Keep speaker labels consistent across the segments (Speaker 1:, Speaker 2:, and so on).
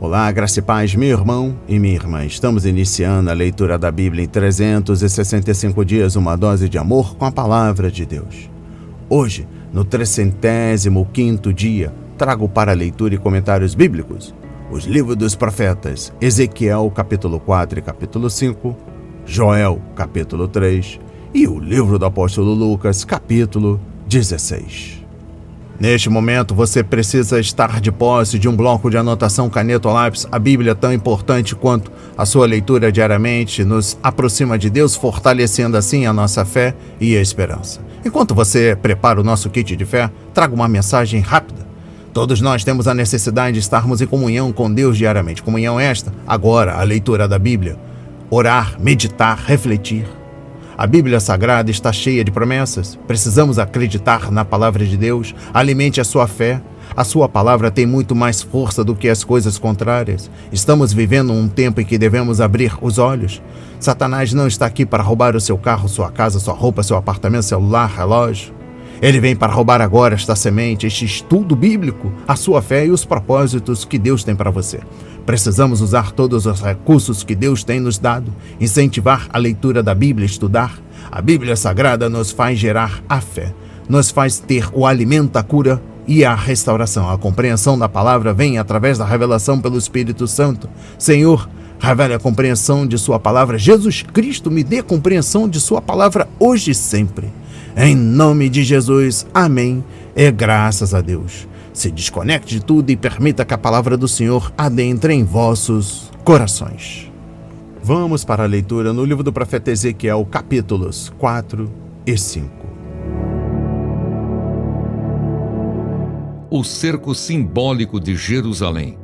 Speaker 1: Olá, graça e paz, meu irmão e minha irmã. Estamos iniciando a leitura da Bíblia em 365 dias, uma dose de amor com a palavra de Deus. Hoje, no 305º dia, trago para leitura e comentários bíblicos os livros dos profetas Ezequiel, capítulo 4 e capítulo 5, Joel, capítulo 3 e o livro do apóstolo Lucas, capítulo 16. Neste momento, você precisa estar de posse de um bloco de anotação, caneta ou lápis. A Bíblia, tão importante quanto a sua leitura diariamente, nos aproxima de Deus, fortalecendo assim a nossa fé e a esperança. Enquanto você prepara o nosso kit de fé, trago uma mensagem rápida. Todos nós temos a necessidade de estarmos em comunhão com Deus diariamente. Comunhão esta, agora, a leitura da Bíblia. Orar, meditar, refletir. A Bíblia Sagrada está cheia de promessas. Precisamos acreditar na palavra de Deus. Alimente a sua fé. A sua palavra tem muito mais força do que as coisas contrárias. Estamos vivendo um tempo em que devemos abrir os olhos. Satanás não está aqui para roubar o seu carro, sua casa, sua roupa, seu apartamento, celular, relógio. Ele vem para roubar agora esta semente, este estudo bíblico, a sua fé e os propósitos que Deus tem para você. Precisamos usar todos os recursos que Deus tem nos dado, incentivar a leitura da Bíblia, estudar. A Bíblia Sagrada nos faz gerar a fé, nos faz ter o alimento, a cura e a restauração. A compreensão da palavra vem através da revelação pelo Espírito Santo. Senhor, revele a compreensão de sua palavra. Jesus Cristo, me dê compreensão de sua palavra hoje e sempre. Em nome de Jesus, amém. E graças a Deus. Se desconecte de tudo e permita que a palavra do Senhor adentre em vossos corações. Vamos para a leitura no livro do profeta Ezequiel, capítulos 4 e 5.
Speaker 2: O cerco simbólico de Jerusalém.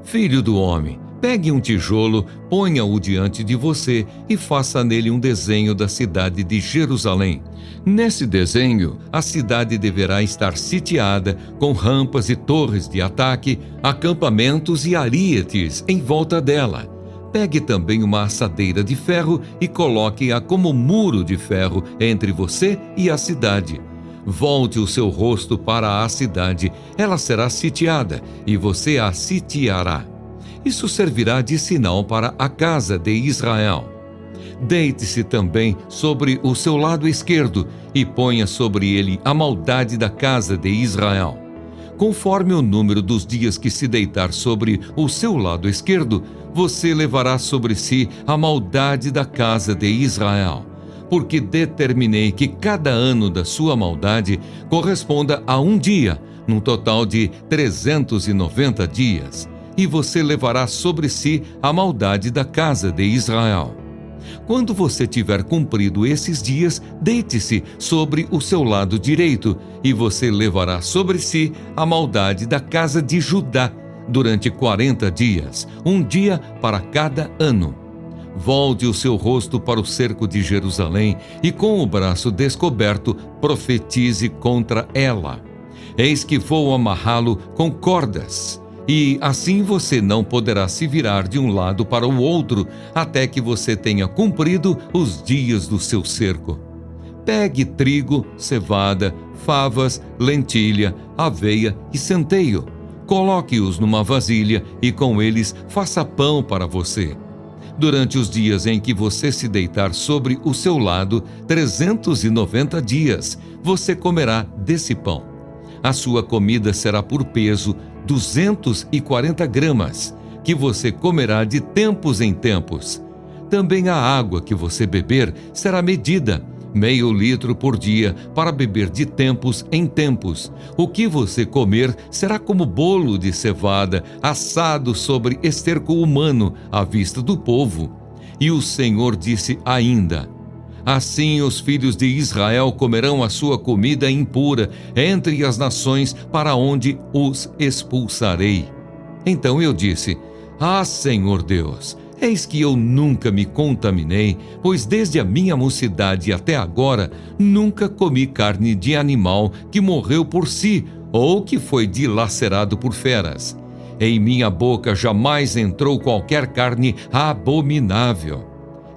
Speaker 2: Filho do homem, pegue um tijolo, ponha-o diante de você e faça nele um desenho da cidade de Jerusalém. Nesse desenho, a cidade deverá estar sitiada, com rampas e torres de ataque, acampamentos e arietes em volta dela. Pegue também uma assadeira de ferro e coloque-a como muro de ferro entre você e a cidade. Volte o seu rosto para a cidade, ela será sitiada e você a sitiará. Isso servirá de sinal para a casa de Israel. Deite-se também sobre o seu lado esquerdo e ponha sobre ele a maldade da casa de Israel. Conforme o número dos dias que se deitar sobre o seu lado esquerdo, você levará sobre si a maldade da casa de Israel. Porque determinei que cada ano da sua maldade corresponda a um dia, num total de 390 dias. E você levará sobre si a maldade da casa de Israel. Quando você tiver cumprido esses dias, deite-se sobre o seu lado direito, e você levará sobre si a maldade da casa de Judá durante 40 dias, um dia para cada ano. Volte o seu rosto para o cerco de Jerusalém e com o braço descoberto profetize contra ela. Eis que vou amarrá-lo com cordas. E assim você não poderá se virar de um lado para o outro até que você tenha cumprido os dias do seu cerco. Pegue trigo, cevada, favas, lentilha, aveia e centeio. Coloque-os numa vasilha e com eles faça pão para você. Durante os dias em que você se deitar sobre o seu lado, 390 dias, você comerá desse pão. A sua comida será por peso, 240 gramas, que você comerá de tempos em tempos. Também a água que você beber será medida, meio litro por dia, para beber de tempos em tempos. O que você comer será como bolo de cevada, assado sobre esterco humano, à vista do povo. E o Senhor disse ainda: assim os filhos de Israel comerão a sua comida impura entre as nações para onde os expulsarei. Então eu disse: ah, Senhor Deus, eis que eu nunca me contaminei, pois desde a minha mocidade até agora nunca comi carne de animal que morreu por si ou que foi dilacerado por feras. Em minha boca jamais entrou qualquer carne abominável.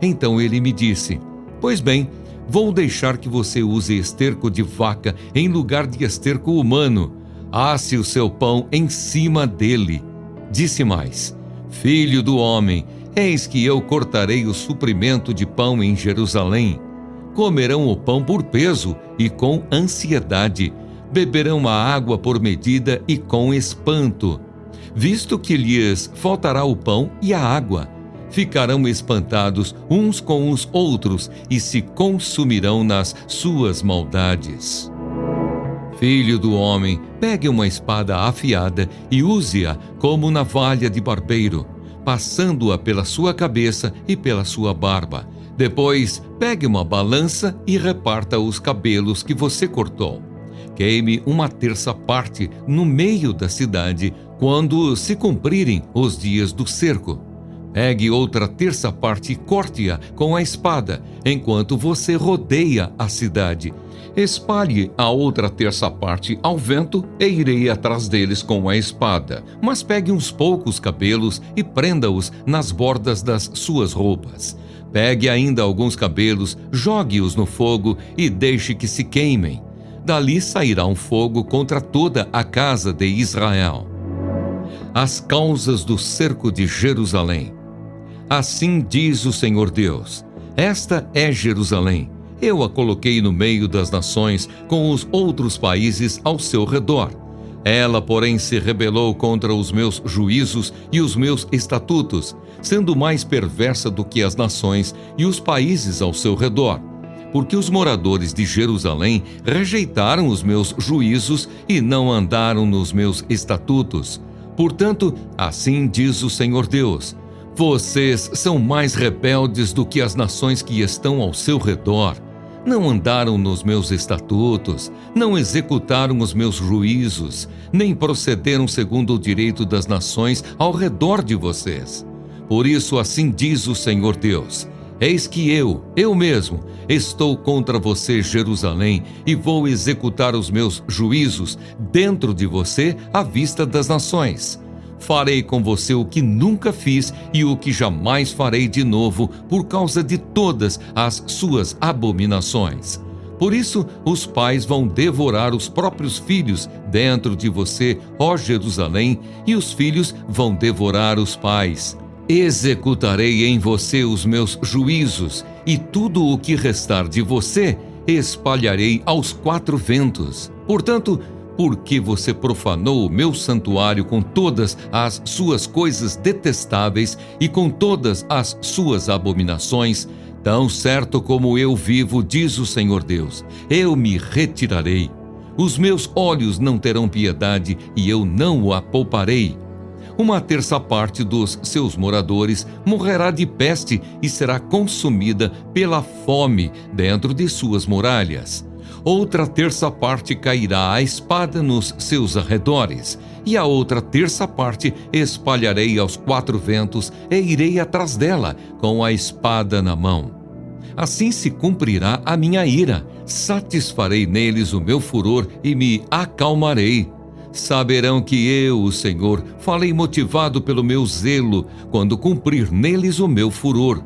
Speaker 2: Então ele me disse: pois bem, vou deixar que você use esterco de vaca em lugar de esterco humano. Asse o seu pão em cima dele. Disse mais: Filho do homem, eis que eu cortarei o suprimento de pão em Jerusalém. Comerão o pão por peso e com ansiedade. Beberão a água por medida e com espanto, visto que lhes faltará o pão e a água. Ficarão espantados uns com os outros e se consumirão nas suas maldades. Filho do homem, pegue uma espada afiada e use-a como navalha de barbeiro, passando-a pela sua cabeça e pela sua barba. Depois, pegue uma balança e reparta os cabelos que você cortou. Queime uma terça parte no meio da cidade, quando se cumprirem os dias do cerco. Pegue outra terça parte e corte-a com a espada, enquanto você rodeia a cidade. Espalhe a outra terça parte ao vento e irei atrás deles com a espada. Mas pegue uns poucos cabelos e prenda-os nas bordas das suas roupas. Pegue ainda alguns cabelos, jogue-os no fogo e deixe que se queimem. Dali sairá um fogo contra toda a casa de Israel. As causas do cerco de Jerusalém. Assim diz o Senhor Deus: esta é Jerusalém. Eu a coloquei no meio das nações, com os outros países ao seu redor. Ela, porém, se rebelou contra os meus juízos e os meus estatutos, sendo mais perversa do que as nações e os países ao seu redor. Porque os moradores de Jerusalém rejeitaram os meus juízos e não andaram nos meus estatutos. Portanto, assim diz o Senhor Deus: vocês são mais rebeldes do que as nações que estão ao seu redor. Não andaram nos meus estatutos, não executaram os meus juízos, nem procederam segundo o direito das nações ao redor de vocês. Por isso, assim diz o Senhor Deus: eis que eu mesmo, estou contra você, Jerusalém, e vou executar os meus juízos dentro de você à vista das nações. Farei com você o que nunca fiz e o que jamais farei de novo por causa de todas as suas abominações. Por isso, os pais vão devorar os próprios filhos dentro de você, ó Jerusalém, e os filhos vão devorar os pais. Executarei em você os meus juízos, e tudo o que restar de você espalharei aos quatro ventos. Portanto, porque você profanou o meu santuário com todas as suas coisas detestáveis e com todas as suas abominações, tão certo como eu vivo, diz o Senhor Deus, eu me retirarei. Os meus olhos não terão piedade e eu não o pouparei. Uma terça parte dos seus moradores morrerá de peste e será consumida pela fome dentro de suas muralhas. Outra terça parte cairá a espada nos seus arredores, e a outra terça parte espalharei aos quatro ventos e irei atrás dela, com a espada na mão. Assim se cumprirá a minha ira, satisfarei neles o meu furor e me acalmarei. Saberão que eu, o Senhor, falei motivado pelo meu zelo, quando cumprir neles o meu furor.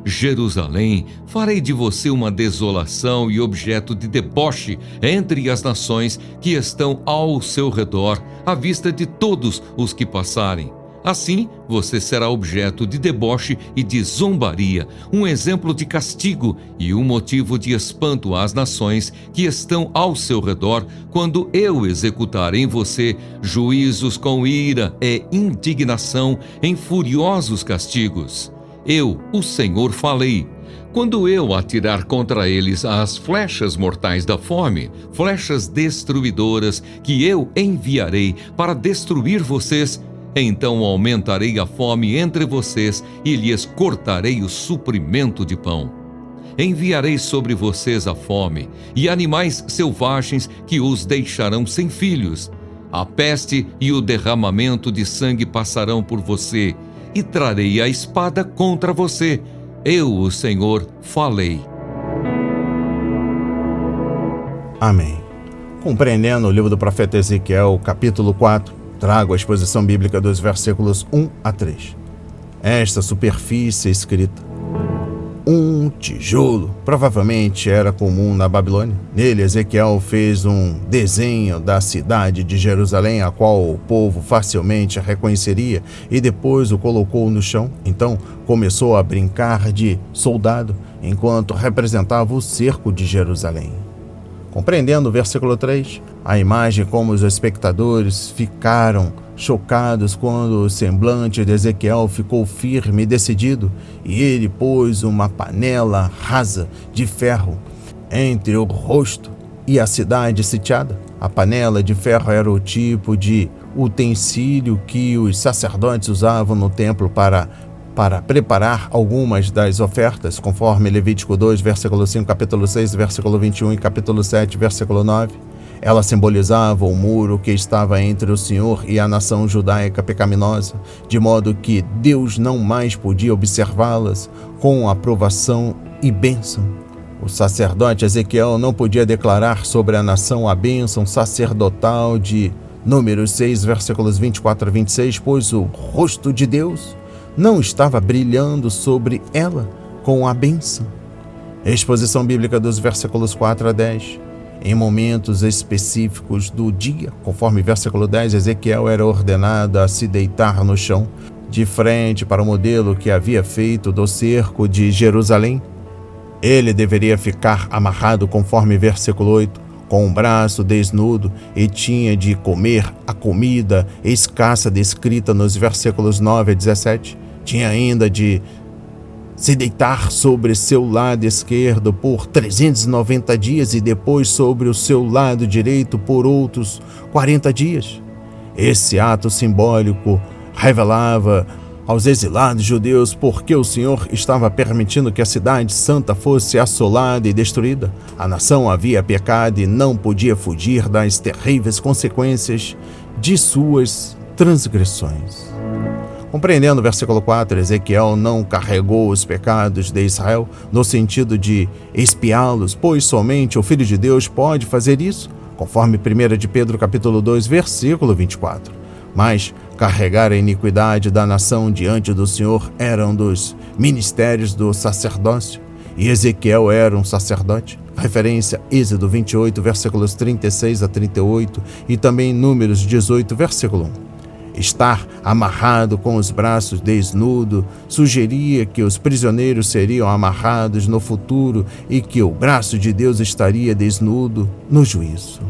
Speaker 2: Jerusalém, farei de você uma desolação e objeto de deboche entre as nações que estão ao seu redor, à vista de todos os que passarem. Assim, você será objeto de deboche e de zombaria, um exemplo de castigo e um motivo de espanto às nações que estão ao seu redor, quando eu executar em você juízos com ira e indignação em furiosos castigos. Eu, o Senhor, falei. Quando eu atirar contra eles as flechas mortais da fome, flechas destruidoras que eu enviarei para destruir vocês, então aumentarei a fome entre vocês e lhes cortarei o suprimento de pão. Enviarei sobre vocês a fome e animais selvagens que os deixarão sem filhos. A peste e o derramamento de sangue passarão por você, e trarei a espada contra você. Eu, o Senhor, falei.
Speaker 1: Amém. Compreendendo o livro do profeta Ezequiel, capítulo 4, trago a exposição bíblica dos versículos 1 a 3. Esta superfície escrita um tijolo. Provavelmente era comum na Babilônia. Nele, Ezequiel fez um desenho da cidade de Jerusalém, a qual o povo facilmente reconheceria, e depois o colocou no chão. Então começou a brincar de soldado, enquanto representava o cerco de Jerusalém. Compreendendo o versículo 3, a imagem como os espectadores ficaram chocados quando o semblante de Ezequiel ficou firme e decidido, e ele pôs uma panela rasa de ferro entre o rosto e a cidade sitiada. A panela de ferro era o tipo de utensílio que os sacerdotes usavam no templo para preparar algumas das ofertas, conforme Levítico 2, versículo 5, capítulo 6, versículo 21 e capítulo 7, versículo 9. Ela simbolizava o muro que estava entre o Senhor e a nação judaica pecaminosa, de modo que Deus não mais podia observá-las com aprovação e bênção. O sacerdote Ezequiel não podia declarar sobre a nação a bênção sacerdotal de Números 6, versículos 24 a 26, pois o rosto de Deus não estava brilhando sobre ela com a bênção. Exposição bíblica dos versículos 4 a 10. Em momentos específicos do dia, conforme versículo 10, Ezequiel era ordenado a se deitar no chão, de frente para o modelo que havia feito do cerco de Jerusalém. Ele deveria ficar amarrado, conforme versículo 8, com o braço desnudo, e tinha de comer a comida escassa descrita nos versículos 9 a 17. Tinha ainda de se deitar sobre seu lado esquerdo por 390 dias e depois sobre o seu lado direito por outros 40 dias. Esse ato simbólico revelava aos exilados judeus porque o Senhor estava permitindo que a cidade santa fosse assolada e destruída. A nação havia pecado e não podia fugir das terríveis consequências de suas transgressões. Compreendendo o versículo 4, Ezequiel não carregou os pecados de Israel no sentido de expiá-los, pois somente o Filho de Deus pode fazer isso, conforme 1 de Pedro capítulo 2, versículo 24. Mas carregar a iniquidade da nação diante do Senhor era um dos ministérios do sacerdócio, e Ezequiel era um sacerdote. Referência Êxodo 28, versículos 36 a 38, e também Números 18, versículo 1. Estar amarrado com os braços desnudos sugeria que os prisioneiros seriam amarrados no futuro e que o braço de Deus estaria desnudo no juízo.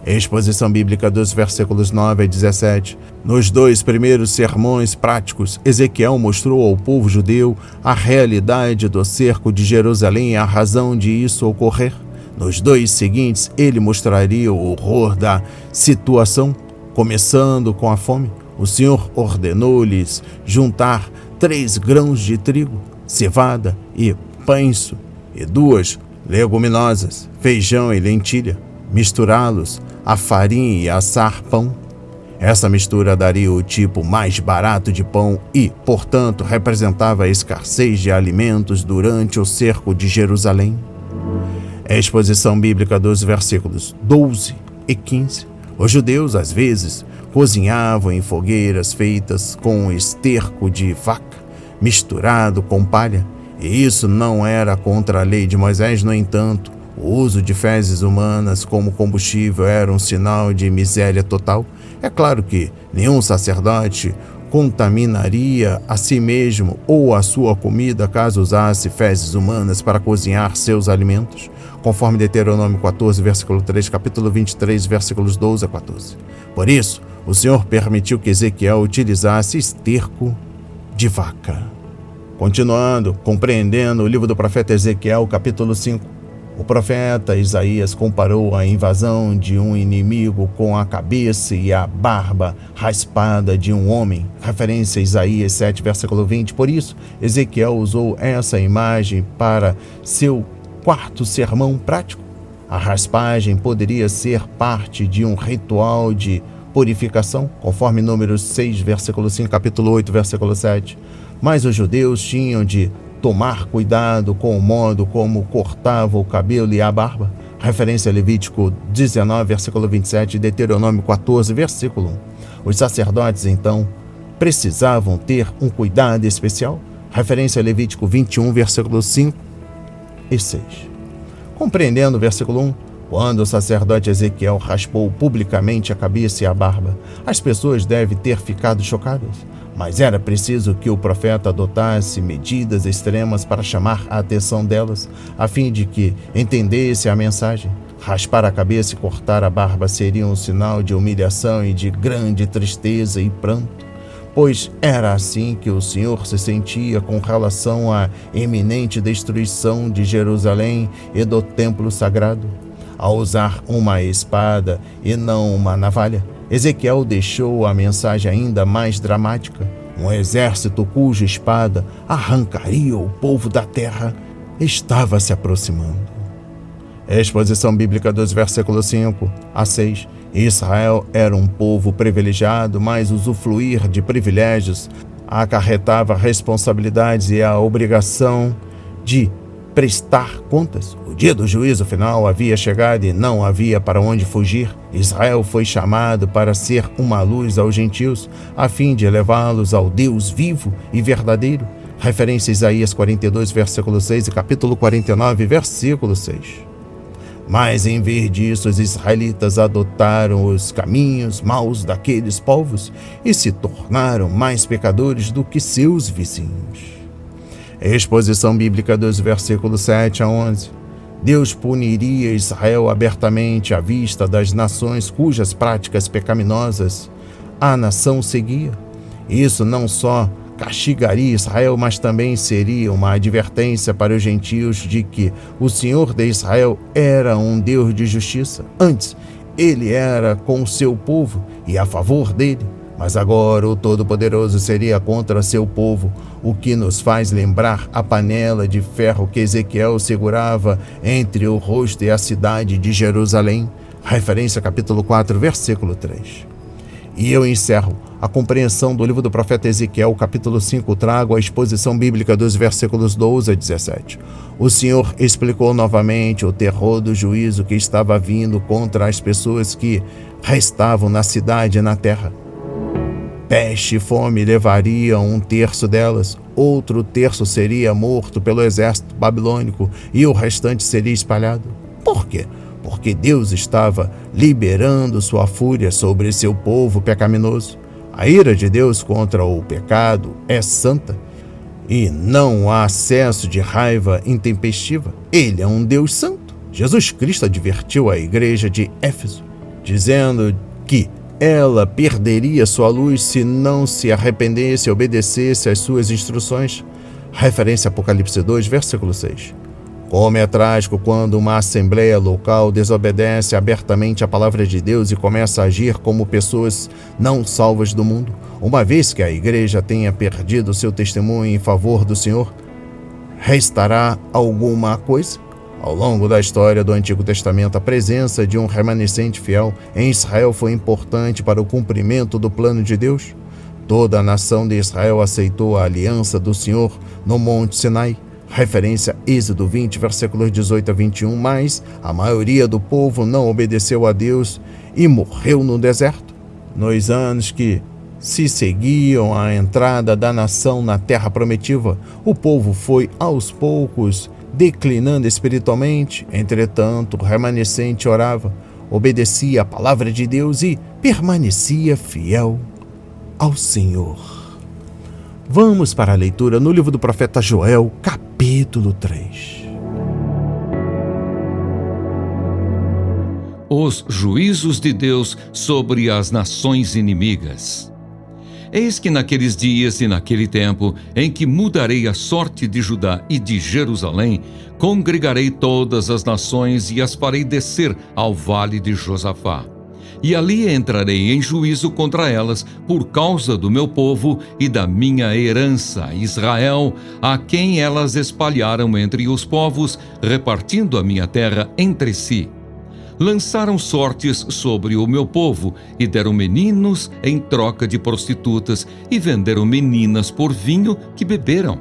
Speaker 1: Exposição bíblica dos versículos 9 a 17. Nos dois primeiros sermões práticos, Ezequiel mostrou ao povo judeu a realidade do cerco de Jerusalém e a razão de isso ocorrer. Nos dois seguintes, ele mostraria o horror da situação. Começando com a fome, o Senhor ordenou-lhes juntar 3 grãos de trigo, cevada e pães, e 2 leguminosas, feijão e lentilha, misturá-los à farinha e assar pão. Essa mistura daria o tipo mais barato de pão e, portanto, representava a escassez de alimentos durante o cerco de Jerusalém. A exposição bíblica dos versículos 12 e 15. Os judeus, às vezes, cozinhavam em fogueiras feitas com esterco de vaca, misturado com palha, e isso não era contra a lei de Moisés. No entanto, o uso de fezes humanas como combustível era um sinal de miséria total. É claro que nenhum sacerdote contaminaria a si mesmo ou a sua comida caso usasse fezes humanas para cozinhar seus alimentos, conforme Deuteronômio 14, versículo 3, capítulo 23, versículos 12 a 14. Por isso, o Senhor permitiu que Ezequiel utilizasse esterco de vaca. Continuando, compreendendo o livro do profeta Ezequiel, capítulo 5, o profeta Isaías comparou a invasão de um inimigo com a cabeça e a barba raspada de um homem. Referência a Isaías 7, versículo 20. Por isso, Ezequiel usou essa imagem para seu 4º sermão prático. A raspagem poderia ser parte de um ritual de purificação, conforme Números 6, versículo 5, capítulo 8, versículo 7. Mas os judeus tinham de tomar cuidado com o modo como cortava o cabelo e a barba. Referência a Levítico 19, versículo 27 e Deuteronômio 14, versículo 1. Os sacerdotes, então, precisavam ter um cuidado especial. Referência a Levítico 21, versículos 5 e 6. Compreendendo o versículo 1, quando o sacerdote Ezequiel raspou publicamente a cabeça e a barba, as pessoas devem ter ficado chocadas, mas era preciso que o profeta adotasse medidas extremas para chamar a atenção delas, a fim de que entendesse a mensagem. Raspar a cabeça e cortar a barba seria um sinal de humilhação e de grande tristeza e pranto, pois era assim que o Senhor se sentia com relação à iminente destruição de Jerusalém e do templo sagrado. Ao usar uma espada e não uma navalha, Ezequiel deixou a mensagem ainda mais dramática. Um exército cuja espada arrancaria o povo da terra estava se aproximando. Exposição bíblica dos versículos 5 a 6. Israel era um povo privilegiado, mas usufruir de privilégios acarretava responsabilidades e a obrigação de prestar contas. O dia do juízo final havia chegado e não havia para onde fugir. Israel foi chamado para ser uma luz aos gentios, a fim de levá-los ao Deus vivo e verdadeiro. Referência a Isaías 42, versículo 6 e capítulo 49, versículo 6. Mas em vez disso, os israelitas adotaram os caminhos maus daqueles povos e se tornaram mais pecadores do que seus vizinhos. Exposição bíblica dos versículos 7 a 11. Deus puniria Israel abertamente à vista das nações cujas práticas pecaminosas a nação seguia. Isso não só castigaria Israel, mas também seria uma advertência para os gentios de que o Senhor de Israel era um Deus de justiça. Antes, ele era com o seu povo e a favor dele. Mas agora o Todo-Poderoso seria contra seu povo, o que nos faz lembrar a panela de ferro que Ezequiel segurava entre o rosto e a cidade de Jerusalém. Referência capítulo 4, versículo 3. E eu encerro a compreensão do livro do profeta Ezequiel, capítulo 5, trago a exposição bíblica dos versículos 12 a 17. O Senhor explicou novamente o terror do juízo que estava vindo contra as pessoas que restavam na cidade e na terra. Peste e fome levariam um terço delas, outro terço seria morto pelo exército babilônico e o restante seria espalhado. Por quê? Porque Deus estava liberando sua fúria sobre seu povo pecaminoso. A ira de Deus contra o pecado é santa e não há acesso de raiva intempestiva. Ele é um Deus santo. Jesus Cristo advertiu a igreja de Éfeso, dizendo que ela perderia sua luz se não se arrependesse e obedecesse às suas instruções. Referência a Apocalipse 2, versículo 6. Como é trágico quando uma assembleia local desobedece abertamente à palavra de Deus e começa a agir como pessoas não salvas do mundo. Uma vez que a igreja tenha perdido seu testemunho em favor do Senhor, restará alguma coisa? Ao longo da história do Antigo Testamento, a presença de um remanescente fiel em Israel foi importante para o cumprimento do plano de Deus. Toda a nação de Israel aceitou a aliança do Senhor no Monte Sinai. Referência Êxodo 20, versículos 18 a 21, mas a maioria do povo não obedeceu a Deus e morreu no deserto. Nos anos que se seguiam à entrada da nação na terra prometida, o povo foi aos poucos declinando espiritualmente. Entretanto, o remanescente orava, obedecia a palavra de Deus e permanecia fiel ao Senhor. Vamos para a leitura no livro do profeta Joel, capítulo 3.
Speaker 2: Os juízos de Deus sobre as nações inimigas. Eis que naqueles dias e naquele tempo, em que mudarei a sorte de Judá e de Jerusalém, congregarei todas as nações e as farei descer ao vale de Josafá. E ali entrarei em juízo contra elas por causa do meu povo e da minha herança, Israel, a quem elas espalharam entre os povos, repartindo a minha terra entre si. Lançaram sortes sobre o meu povo e deram meninos em troca de prostitutas e venderam meninas por vinho que beberam.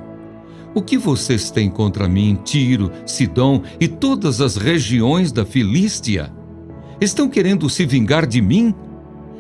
Speaker 2: O que vocês têm contra mim, Tiro, Sidom e todas as regiões da Filístia? Estão querendo se vingar de mim?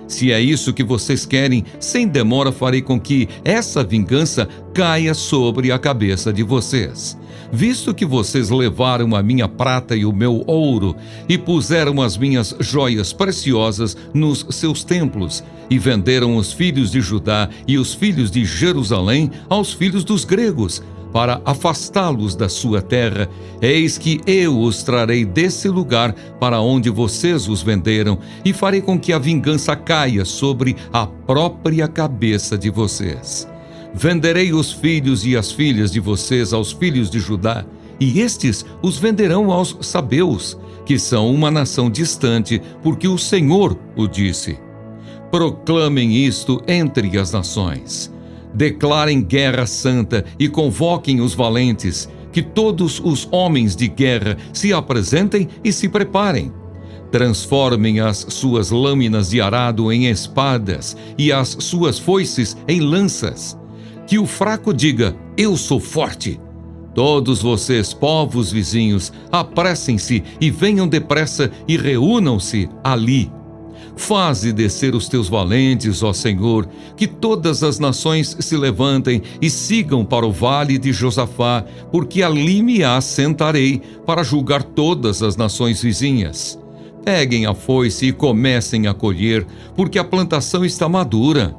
Speaker 2: Se é isso que vocês querem, sem demora farei com que essa vingança caia sobre a cabeça de vocês. Visto que vocês levaram a minha prata e o meu ouro, e puseram as minhas joias preciosas nos seus templos, e venderam os filhos de Judá e os filhos de Jerusalém aos filhos dos gregos, para afastá-los da sua terra, eis que eu os trarei desse lugar para onde vocês os venderam, e farei com que a vingança caia sobre a própria cabeça de vocês. Venderei os filhos e as filhas de vocês aos filhos de Judá, e estes os venderão aos sabeus, que são uma nação distante, porque o Senhor o disse. Proclamem isto entre as nações. Declarem guerra santa e convoquem os valentes, que todos os homens de guerra se apresentem e se preparem. Transformem as suas lâminas de arado em espadas e as suas foices em lanças. Que o fraco diga, eu sou forte. Todos vocês, povos vizinhos, apressem-se e venham depressa e reúnam-se ali. Faze descer os teus valentes, ó Senhor, que todas as nações se levantem e sigam para o vale de Josafá, porque ali me assentarei para julgar todas as nações vizinhas. Peguem a foice e comecem a colher, porque a plantação está madura.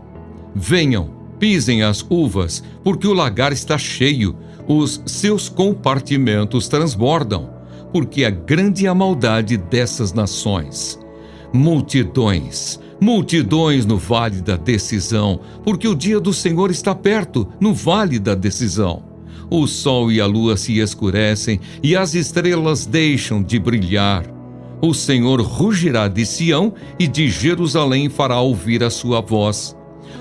Speaker 2: Venham, pisem as uvas, porque o lagar está cheio, os seus compartimentos transbordam, porque é grande a maldade dessas nações. Multidões, multidões no vale da decisão, porque o dia do Senhor está perto, no vale da decisão. O sol e a lua se escurecem e as estrelas deixam de brilhar. O Senhor rugirá de Sião e de Jerusalém fará ouvir a sua voz.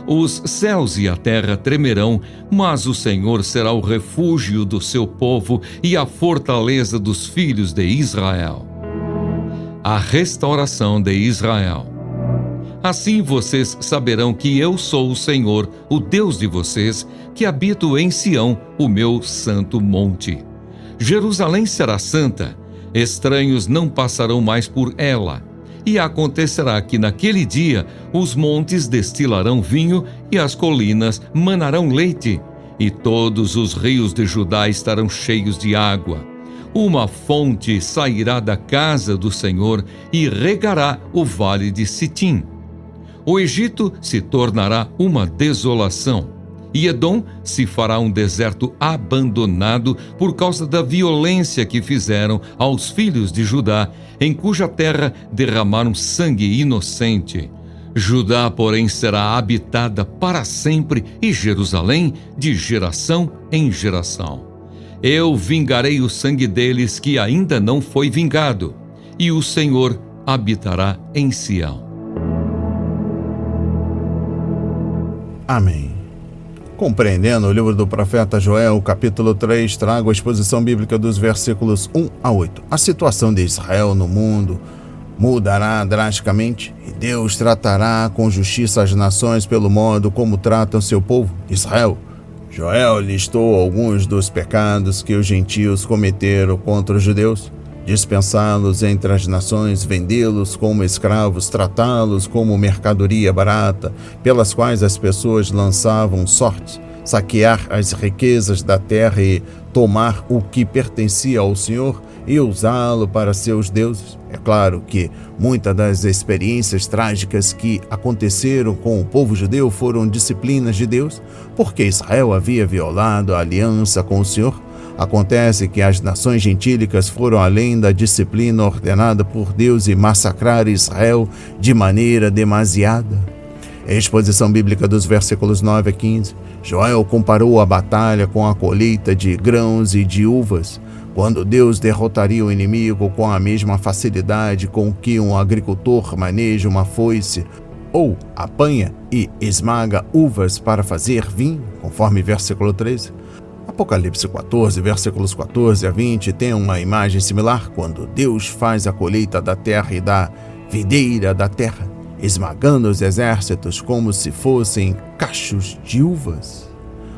Speaker 2: Os céus e a terra tremerão, mas o Senhor será o refúgio do seu povo e a fortaleza dos filhos de Israel. A restauração de Israel. Assim vocês saberão que eu sou o Senhor, o Deus de vocês, que habito em Sião, o meu santo monte. Jerusalém será santa, estranhos não passarão mais por ela. E acontecerá que naquele dia os montes destilarão vinho e as colinas manarão leite, e todos os rios de Judá estarão cheios de água. Uma fonte sairá da casa do Senhor e regará o vale de Sitim. O Egito se tornará uma desolação, e Edom se fará um deserto abandonado por causa da violência que fizeram aos filhos de Judá, em cuja terra derramaram sangue inocente. Judá, porém, será habitada para sempre, e Jerusalém de geração em geração. Eu vingarei o sangue deles que ainda não foi vingado, e o Senhor habitará em Sião.
Speaker 1: Amém. Compreendendo o livro do profeta Joel, capítulo 3, trago a exposição bíblica dos versículos 1 a 8. A situação de Israel no mundo mudará drasticamente e Deus tratará com justiça as nações pelo modo como trata o seu povo, Israel. Joel listou alguns dos pecados que os gentios cometeram contra os judeus: dispensá-los entre as nações, vendê-los como escravos, tratá-los como mercadoria barata, pelas quais as pessoas lançavam sorte, saquear as riquezas da terra e tomar o que pertencia ao Senhor e usá-lo para seus deuses. É claro que muitas das experiências trágicas que aconteceram com o povo judeu foram disciplinas de Deus, porque Israel havia violado a aliança com o Senhor. Acontece que as nações gentílicas foram além da disciplina ordenada por Deus e massacraram Israel de maneira demasiada. Em exposição bíblica dos versículos 9 a 15, Joel comparou a batalha com a colheita de grãos e de uvas, quando Deus derrotaria o inimigo com a mesma facilidade com que um agricultor maneja uma foice ou apanha e esmaga uvas para fazer vinho, conforme versículo 13. Apocalipse 14, versículos 14 a 20, tem uma imagem similar, quando Deus faz a colheita da terra e da videira da terra, esmagando os exércitos como se fossem cachos de uvas.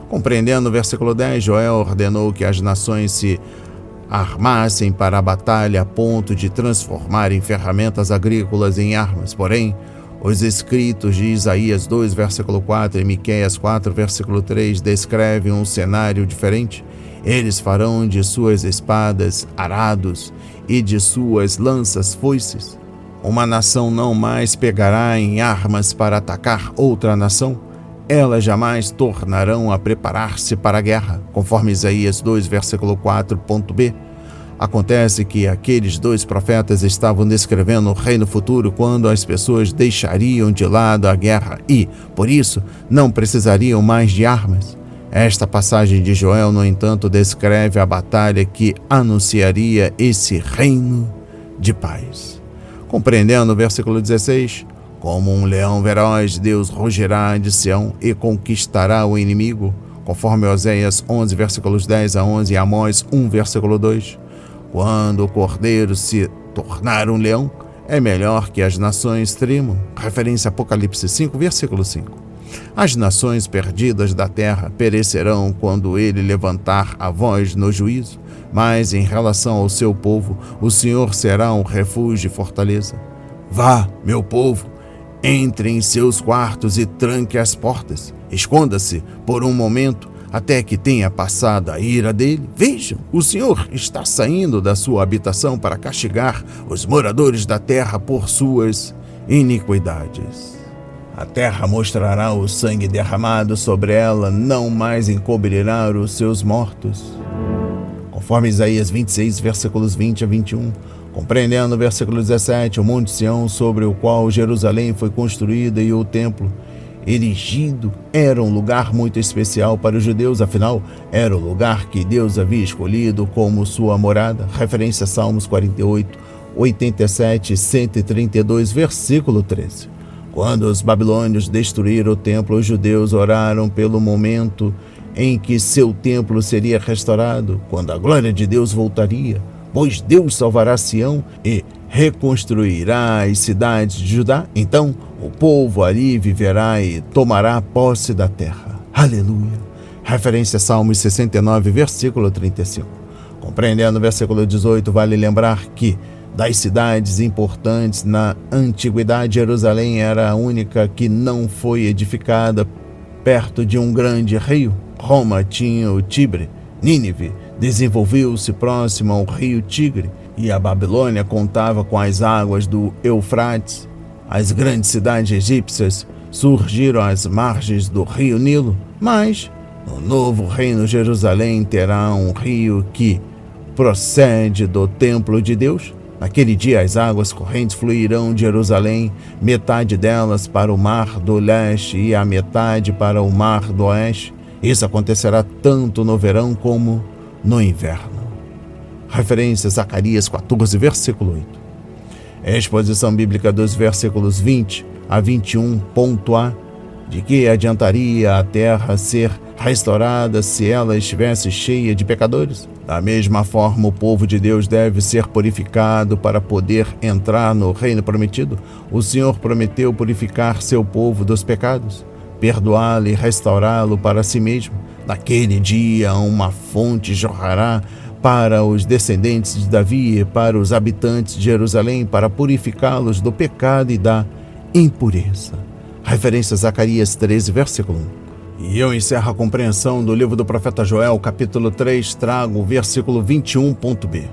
Speaker 1: Compreendendo o versículo 10, Joel ordenou que as nações se armassem para a batalha a ponto de transformarem ferramentas agrícolas em armas. Porém, Os escritos de Isaías 2, versículo 4 e Miqueias 4, versículo 3 descrevem um cenário diferente. Eles farão de suas espadas arados e de suas lanças foices. Uma nação não mais pegará em armas para atacar outra nação. Elas jamais tornarão a preparar-se para a guerra, conforme Isaías 2, versículo 4.b. Acontece que aqueles dois profetas estavam descrevendo o reino futuro quando as pessoas deixariam de lado a guerra e, por isso, não precisariam mais de armas. Esta passagem de Joel, no entanto, descreve a batalha que anunciaria esse reino de paz. Compreendendo o versículo 16, como um leão veloz, Deus rugirá de Sião e conquistará o inimigo, conforme Oséias 11, versículos 10 a 11 e Amós 1, versículo 2. Quando o cordeiro se tornar um leão, é melhor que as nações tremam. Referência a Apocalipse 5, versículo 5. As nações perdidas da terra perecerão quando ele levantar a voz no juízo, mas em relação ao seu povo, o Senhor será um refúgio e fortaleza. Vá, meu povo, entre em seus quartos e tranque as portas. Esconda-se por um momento, até que tenha passado a ira dele. Vejam, o Senhor está saindo da sua habitação para castigar os moradores da terra por suas iniquidades. A terra mostrará o sangue derramado sobre ela, não mais encobrirá os seus mortos. Conforme Isaías 26, versículos 20 a 21, compreendendo o versículo 17, o Monte Sião, sobre o qual Jerusalém foi construída, e o templo erigido, era um lugar muito especial para os judeus, afinal, era o lugar que Deus havia escolhido como sua morada. Referência a Salmos 48, 87 e 132, versículo 13. Quando os babilônios destruíram o templo, os judeus oraram pelo momento em que seu templo seria restaurado, quando a glória de Deus voltaria, pois Deus salvará Sião e reconstruirá as cidades de Judá. Então o povo ali viverá e tomará posse da terra. Aleluia! Referência a Salmos 69, versículo 35. Compreendendo o versículo 18, vale lembrar que das cidades importantes na antiguidade, Jerusalém era a única que não foi edificada perto de um grande rio. Roma tinha o Tibre. Nínive desenvolveu-se próximo ao rio Tigre, e a Babilônia contava com as águas do Eufrates. As grandes cidades egípcias surgiram às margens do rio Nilo, mas no novo reino Jerusalém terá um rio que procede do templo de Deus. Naquele dia as águas correntes fluirão de Jerusalém, metade delas para o mar do leste e a metade para o mar do oeste. Isso acontecerá tanto no verão como no inverno. Referência a Zacarias 14, versículo 8. Exposição bíblica dos versículos 20 a 21.a. De que adiantaria a terra ser restaurada se ela estivesse cheia de pecadores? Da mesma forma, o povo de Deus deve ser purificado para poder entrar no reino prometido. O Senhor prometeu purificar seu povo dos pecados, perdoá-lo e restaurá-lo para si mesmo. Naquele dia, uma fonte jorrará para os descendentes de Davi e para os habitantes de Jerusalém, para purificá-los do pecado e da impureza. Referência a Zacarias 13, versículo 1. E eu encerro a compreensão do livro do profeta Joel, capítulo 3, trago o versículo 21.b.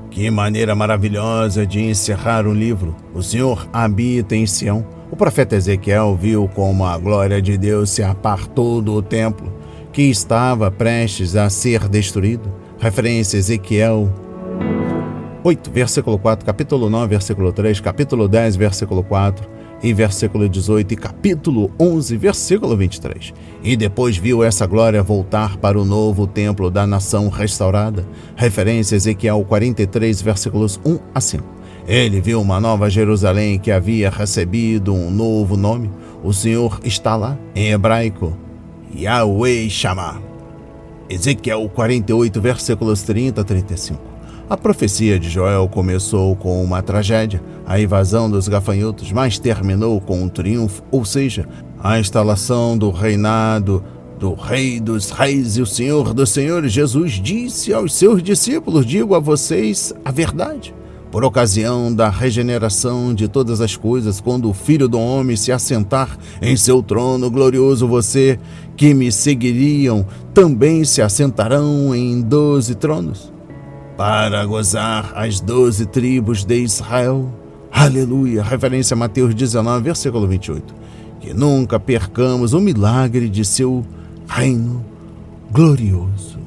Speaker 1: Que maneira maravilhosa de encerrar o livro! O Senhor habita em Sião. O profeta Ezequiel viu como a glória de Deus se apartou do templo, que estava prestes a ser destruído. Referência a Ezequiel 8, versículo 4, capítulo 9, versículo 3, capítulo 10, versículo 4 e versículo 18 e capítulo 11, versículo 23. E depois viu essa glória voltar para o novo templo da nação restaurada. Referência a Ezequiel 43, versículos 1 a 5. Ele viu uma nova Jerusalém que havia recebido um novo nome. O Senhor está lá, em hebraico, Yahweh Shammah. Ezequiel 48, versículos 30 a 35. A profecia de Joel começou com uma tragédia, a invasão dos gafanhotos, mas terminou com um triunfo, ou seja, a instalação do reinado do Rei dos Reis e o Senhor dos Senhores. Jesus disse aos seus discípulos: digo a vocês a verdade. por ocasião da regeneração de todas as coisas, quando o Filho do Homem se assentar em seu trono glorioso, você que me seguiriam também se assentarão em 12 tronos, para gozar as 12 tribos de Israel. Aleluia! Referência a Mateus 19, versículo 28. Que nunca percamos o milagre de seu reino glorioso.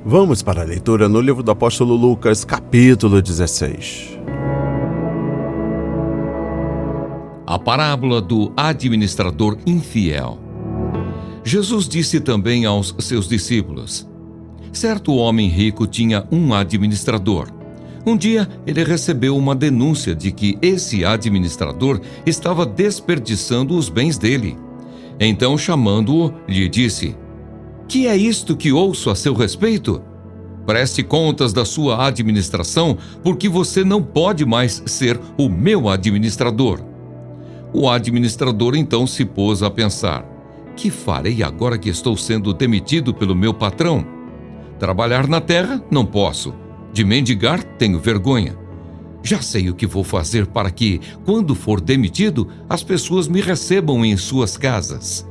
Speaker 1: Vamos para a leitura no livro do apóstolo Lucas, capítulo 16.
Speaker 2: A parábola do administrador infiel. Jesus disse também aos seus discípulos: certo homem rico tinha um administrador. Um dia ele recebeu uma denúncia de que esse administrador estava desperdiçando os bens dele. Então, chamando-o, lhe disse: que é isto que ouço a seu respeito? Preste contas da sua administração, porque você não pode mais ser o meu administrador. O administrador então se pôs a pensar: que farei agora que estou sendo demitido pelo meu patrão? Trabalhar na terra não posso. De mendigar tenho vergonha. Já sei o que vou fazer para que, quando for demitido, as pessoas me recebam em suas casas.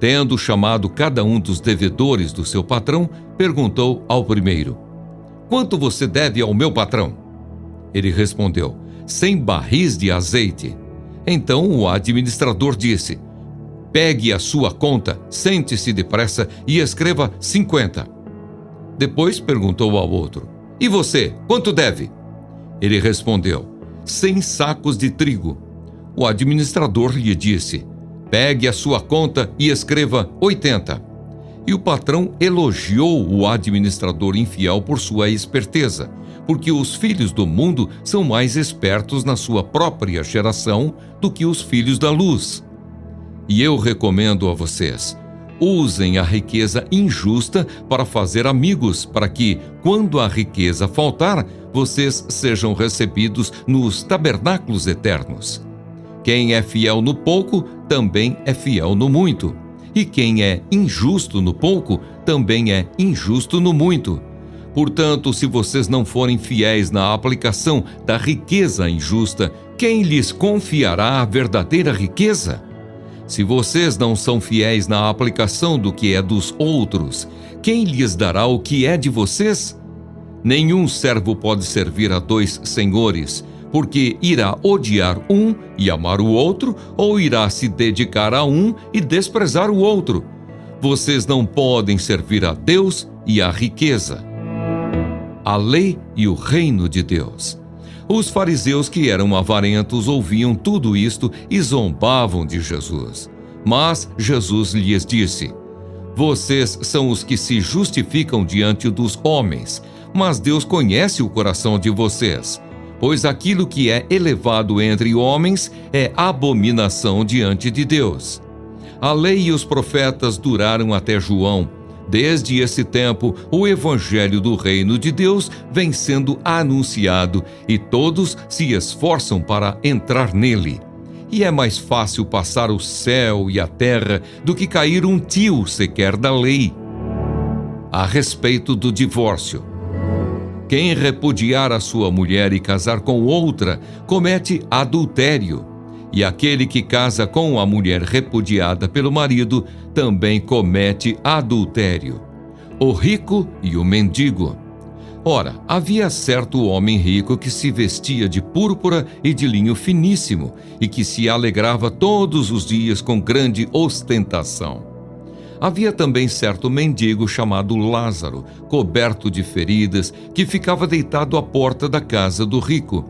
Speaker 2: Tendo chamado cada um dos devedores do seu patrão, perguntou ao primeiro: quanto você deve ao meu patrão? Ele respondeu: 100 barris de azeite. Então o administrador disse: pegue a sua conta, sente-se depressa e escreva 50. Depois perguntou ao outro: e você, quanto deve? Ele respondeu: 100 sacos de trigo. O administrador lhe disse: pegue a sua conta e escreva 80. E o patrão elogiou o administrador infiel por sua esperteza, porque os filhos do mundo são mais espertos na sua própria geração do que os filhos da luz. E eu recomendo a vocês: usem a riqueza injusta para fazer amigos, para que, quando a riqueza faltar, vocês sejam recebidos nos tabernáculos eternos. Quem é fiel no pouco, também é fiel no muito. E quem é injusto no pouco, também é injusto no muito. Portanto, se vocês não forem fiéis na aplicação da riqueza injusta, quem lhes confiará a verdadeira riqueza? Se vocês não são fiéis na aplicação do que é dos outros, quem lhes dará o que é de vocês? Nenhum servo pode servir a 2 senhores, porque irá odiar um e amar o outro, ou irá se dedicar a um e desprezar o outro. Vocês não podem servir a Deus e à riqueza. A lei e o reino de Deus. Os fariseus, que eram avarentos, ouviam tudo isto e zombavam de Jesus. Mas Jesus lhes disse: vocês são os que se justificam diante dos homens, mas Deus conhece o coração de vocês. Pois aquilo que é elevado entre homens é abominação diante de Deus. A lei e os profetas duraram até João. Desde esse tempo, o evangelho do reino de Deus vem sendo anunciado e todos se esforçam para entrar nele. E é mais fácil passar o céu e a terra do que cair um tio sequer da lei. A respeito do divórcio. Quem repudiar a sua mulher e casar com outra, comete adultério. E aquele que casa com a mulher repudiada pelo marido, também comete adultério. O rico e o mendigo. Ora, havia certo homem rico que se vestia de púrpura e de linho finíssimo, e que se alegrava todos os dias com grande ostentação. Havia também certo mendigo chamado Lázaro, coberto de feridas, que ficava deitado à porta da casa do rico.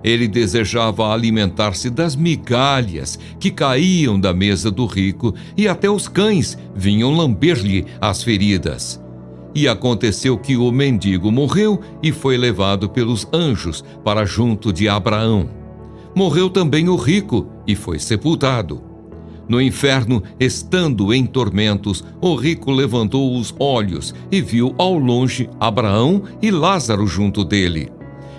Speaker 2: Ele desejava alimentar-se das migalhas que caíam da mesa do rico, e até os cães vinham lamber-lhe as feridas. E aconteceu que o mendigo morreu e foi levado pelos anjos para junto de Abraão. Morreu também o rico e foi sepultado. No inferno, estando em tormentos, o rico levantou os olhos e viu ao longe Abraão e Lázaro junto dele.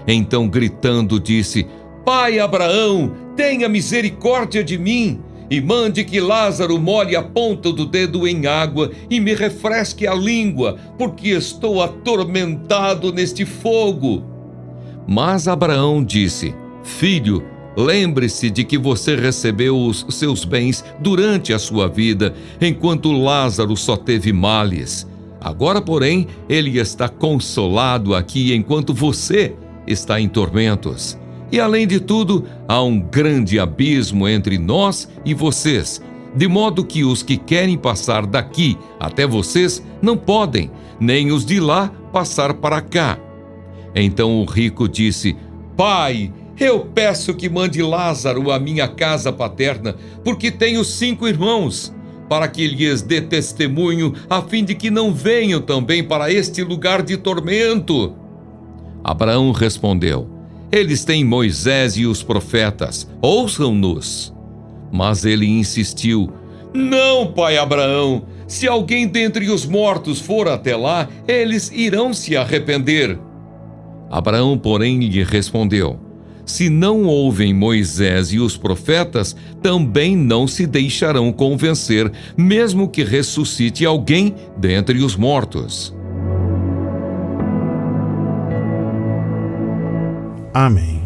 Speaker 2: Então, gritando, disse: Pai Abraão, tenha misericórdia de mim e mande que Lázaro molhe a ponta do dedo em água e me refresque a língua, porque estou atormentado neste fogo. Mas Abraão disse: Filho, lembre-se de que você recebeu os seus bens durante a sua vida, enquanto Lázaro só teve males. Agora, porém, ele está consolado aqui enquanto você está em tormentos. E além de tudo, há um grande abismo entre nós e vocês, de modo que os que querem passar daqui até vocês não podem, nem os de lá passar para cá. Então o rico disse: Pai, eu peço que mande Lázaro à minha casa paterna, porque tenho 5 irmãos, para que lhes dê testemunho, a fim de que não venham também para este lugar de tormento. Abraão respondeu: Eles têm Moisés e os profetas, ouçam-nos. Mas ele insistiu: Não, pai Abraão, se alguém dentre os mortos for até lá, eles irão se arrepender. Abraão, porém, lhe respondeu: Se não ouvem Moisés e os profetas, também não se deixarão convencer, mesmo que ressuscite alguém dentre os mortos.
Speaker 1: Amém.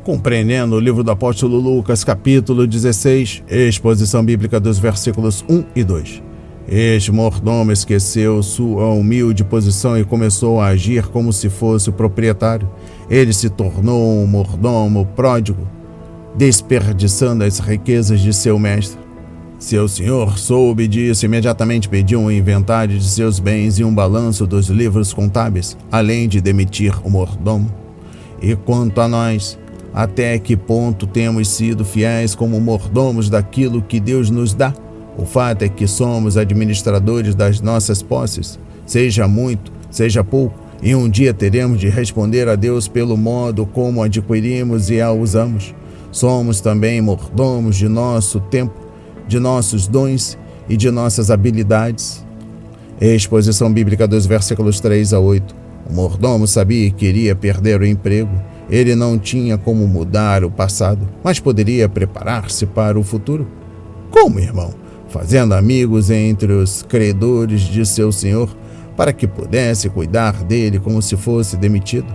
Speaker 1: Compreendendo o livro do apóstolo Lucas, capítulo 16, exposição bíblica dos versículos 1 e 2. Este mordomo esqueceu sua humilde posição e começou a agir como se fosse o proprietário. Ele se tornou um mordomo pródigo, desperdiçando as riquezas de seu mestre. Seu senhor soube disso e imediatamente pediu um inventário de seus bens e um balanço dos livros contábeis, além de demitir o mordomo. E quanto a nós, até que ponto temos sido fiéis como mordomos daquilo que Deus nos dá? O fato é que somos administradores das nossas posses, seja muito, seja pouco, e um dia teremos de responder a Deus pelo modo como adquirimos e a usamos. Somos também mordomos de nosso tempo, de nossos dons e de nossas habilidades. Exposição bíblica dos versículos 3 a 8. O mordomo sabia que iria perder o emprego. Ele não tinha como mudar o passado, mas poderia preparar-se para o futuro. Como, irmão? Fazendo amigos entre os credores de seu senhor, para que pudesse cuidar dele como se fosse demitido.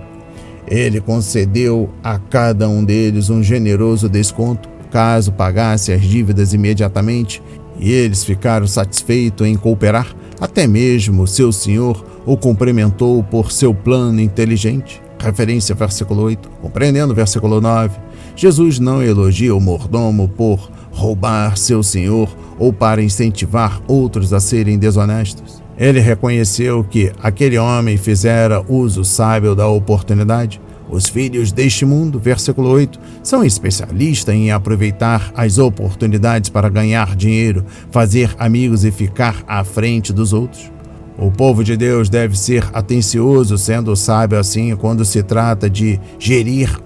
Speaker 1: Ele concedeu a cada um deles um generoso desconto, caso pagasse as dívidas imediatamente, e eles ficaram satisfeitos em cooperar. Até mesmo seu senhor o cumprimentou por seu plano inteligente. Referência versículo 8. Compreendendo versículo 9. Jesus não elogia o mordomo por roubar seu senhor ou para incentivar outros a serem desonestos. Ele reconheceu que aquele homem fizera uso sábio da oportunidade. Os filhos deste mundo, versículo 8, são especialistas em aproveitar as oportunidades para ganhar dinheiro, fazer amigos e ficar à frente dos outros. O povo de Deus deve ser atencioso, sendo sábio assim quando se trata de gerir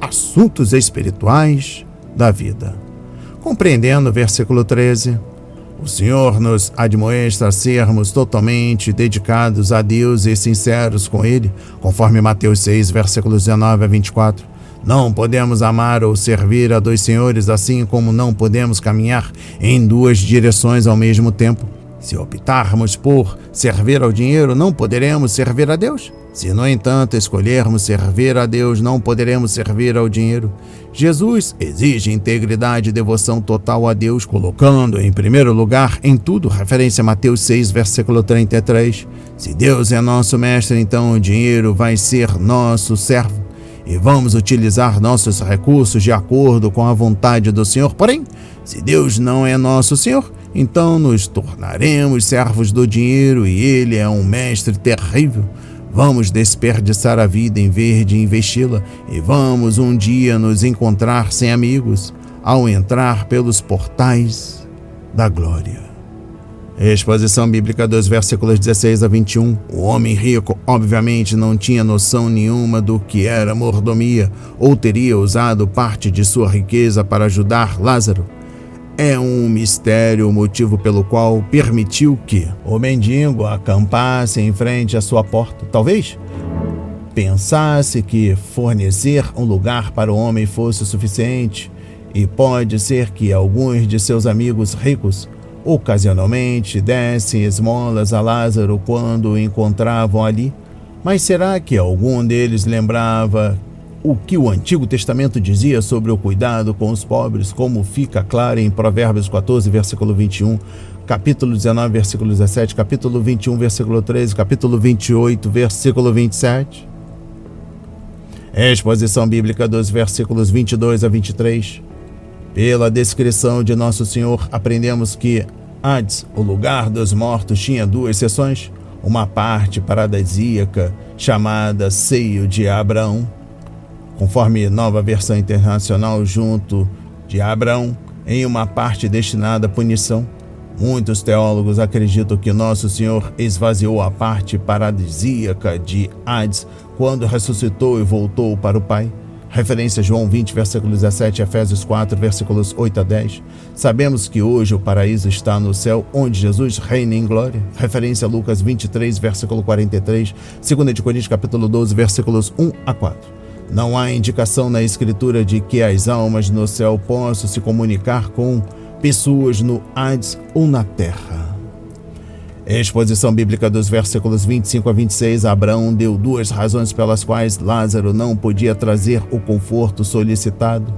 Speaker 1: assuntos espirituais da vida. Compreendendo versículo 13, o Senhor nos admoesta a sermos totalmente dedicados a Deus e sinceros com Ele, conforme Mateus 6, versículos 19 a 24. Não podemos amar ou servir a 2 senhores, assim como não podemos caminhar em 2 direções ao mesmo tempo. Se optarmos por servir ao dinheiro, não poderemos servir a Deus. Se, no entanto, escolhermos servir a Deus, não poderemos servir ao dinheiro. Jesus exige integridade e devoção total a Deus, colocando em primeiro lugar em tudo, referência a Mateus 6, versículo 33. Se Deus é nosso mestre, então o dinheiro vai ser nosso servo e vamos utilizar nossos recursos de acordo com a vontade do Senhor. Porém, se Deus não é nosso Senhor, então nos tornaremos servos do dinheiro e Ele é um mestre terrível. Vamos desperdiçar a vida em vez de investi-la e vamos um dia nos encontrar sem amigos ao entrar pelos portais da glória. Exposição bíblica dos versículos 16 a 21. O homem rico, obviamente, não tinha noção nenhuma do que era mordomia ou teria usado parte de sua riqueza para ajudar Lázaro. É um mistério o motivo pelo qual permitiu que o mendigo acampasse em frente à sua porta. Talvez pensasse que fornecer um lugar para o homem fosse o suficiente, e pode ser que alguns de seus amigos ricos ocasionalmente dessem esmolas a Lázaro quando o encontravam ali. Mas será que algum deles lembrava o que o Antigo Testamento dizia sobre o cuidado com os pobres, como fica claro em Provérbios 14, versículo 21, capítulo 19, versículo 17, capítulo 21, versículo 13, capítulo 28, versículo 27. Exposição bíblica dos versículos 22 a 23. Pela descrição de Nosso Senhor, aprendemos que Hades, o lugar dos mortos, tinha duas seções, uma parte paradisíaca chamada Seio de Abraão, conforme Nova Versão Internacional, junto de Abraão, em uma parte destinada à punição. Muitos teólogos acreditam que Nosso Senhor esvaziou a parte paradisíaca de Hades quando ressuscitou e voltou para o Pai. Referência a João 20, versículo 17, Efésios 4, versículos 8 a 10. Sabemos que hoje o paraíso está no céu, onde Jesus reina em glória. Referência a Lucas 23, versículo 43, 2 Coríntios capítulo 12, versículos 1 a 4. Não há indicação na Escritura de que as almas no céu possam se comunicar com pessoas no Hades ou na terra. Exposição bíblica dos versículos 25 a 26, Abraão deu duas razões pelas quais Lázaro não podia trazer o conforto solicitado: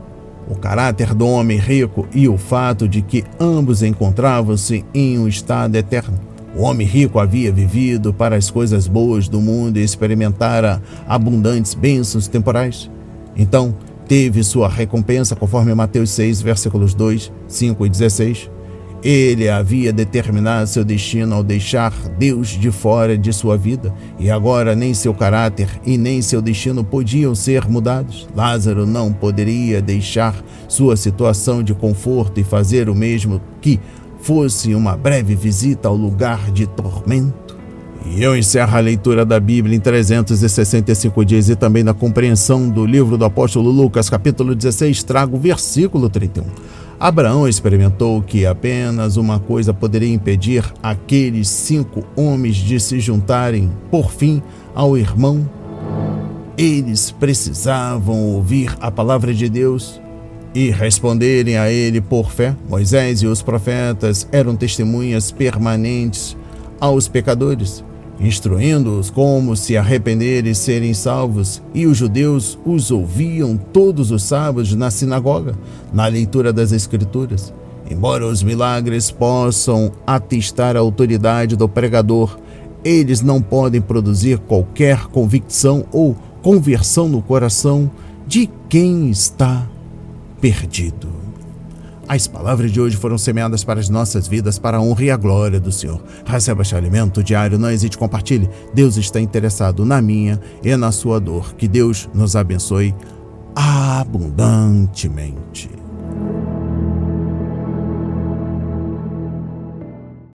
Speaker 1: o caráter do homem rico e o fato de que ambos encontravam-se em um estado eterno. O homem rico havia vivido para as coisas boas do mundo e experimentara abundantes bênçãos temporais. Então, teve sua recompensa, conforme Mateus 6, versículos 2, 5 e 16. Ele havia determinado seu destino ao deixar Deus de fora de sua vida, e agora nem seu caráter e nem seu destino podiam ser mudados. Lázaro não poderia deixar sua situação de conforto e fazer o mesmo, que fosse uma breve visita ao lugar de tormento. E eu encerro a leitura da Bíblia em 365 dias e também na compreensão do livro do apóstolo Lucas, capítulo 16, trago o versículo 31. Abraão experimentou que apenas uma coisa poderia impedir aqueles 5 homens de se juntarem, por fim, ao irmão. Eles precisavam ouvir a palavra de Deus e responderem a ele por fé. Moisés e os profetas eram testemunhas permanentes aos pecadores, instruindo-os como se arrepender e serem salvos, e os judeus os ouviam todos os sábados na sinagoga, na leitura das Escrituras. Embora os milagres possam atestar a autoridade do pregador, eles não podem produzir qualquer convicção ou conversão no coração de quem está perdido. As palavras de hoje foram semeadas para as nossas vidas, para a honra e a glória do Senhor. Receba este alimento diário, não hesite, compartilhe. Deus está interessado na minha e na sua dor. Que Deus nos abençoe abundantemente.